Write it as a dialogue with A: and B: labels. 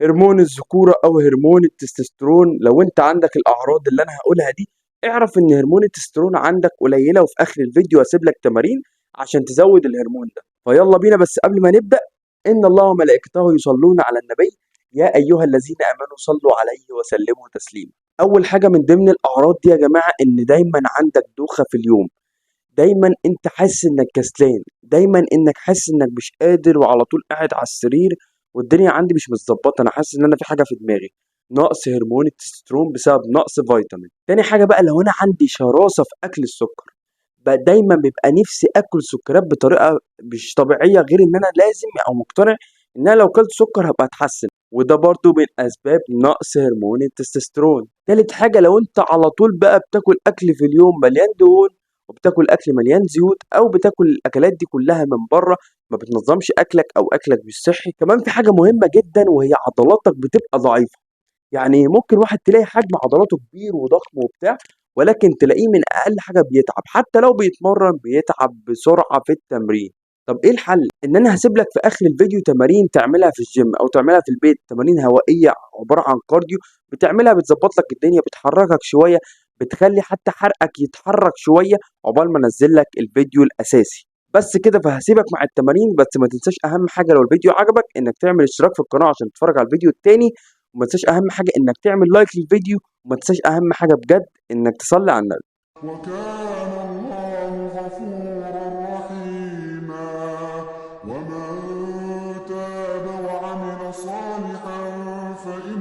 A: هرمون الذكورة أو هرمون التستوستيرون. لو أنت عندك الأعراض اللي أنا هقولها دي، اعرف إن هرمون التستوستيرون عندك قليلة، وفي آخر الفيديو هسيب لك تمارين عشان تزود الهرمون ده. فيلا بينا، بس قبل ما نبدأ، إن الله وملائكته يصلون على النبي يا أيها الذين آمنوا صلوا عليه وسلموا تسليما. أول حاجة من ضمن الأعراض دي يا جماعة إن دايما عندك دوخة في اليوم، دايما انت حاسس انك كسلان، دايما انك حاسس انك مش قادر وعلى طول قاعد على السرير والدنيا عندي مش متظبطه، انا حاسس ان انا في حاجه في دماغي. نقص هرمون التستوستيرون بسبب نقص فيتامين. تاني حاجه بقى، لو انا عندي شراسه في اكل السكر، بقى دايما بيبقى نفسي اكل سكريات بطريقه مش طبيعيه، غير ان انا لازم او مقتنع ان انا لو كلت سكر هبقى اتحسن، وده برضو من اسباب نقص هرمون التستوستيرون. تالت حاجه، لو انت على طول بقى بتاكل اكل في اليوم مليان دهون، وبتاكل اكل مليان زيوت، او بتاكل الاكلات دي كلها من بره، ما بتنظمش اكلك او اكلك مش صحي. كمان في حاجه مهمه جدا وهي عضلاتك بتبقى ضعيفه. يعني ممكن واحد تلاقي حجم عضلاته كبير وضخم وبتاع، ولكن تلاقيه من اقل حاجه بيتعب، حتى لو بيتمرن بيتعب بسرعه في التمرين. طب ايه الحل؟ ان انا هسيب لك في اخر الفيديو تمارين تعملها في الجيم او تعملها في البيت، تمارين هوائيه عباره عن كارديو، بتعملها بتظبط لك الدنيا، بتحركك شويه، بتخلي حتى حرقك يتحرك شويه عقبال ما انزل لك الفيديو الاساسي. بس كده، فهسيبك مع التمارين، بس ما تنساش اهم حاجه لو الفيديو عجبك انك تعمل اشتراك في القناه عشان تتفرج على الفيديو التاني، وما تنساش اهم حاجه انك تعمل لايك للفيديو، وما تنساش اهم حاجه بجد انك تصلي على النبي.
B: وكان الله غفورا رحيما. ومن تاب وعمل صالحا فإن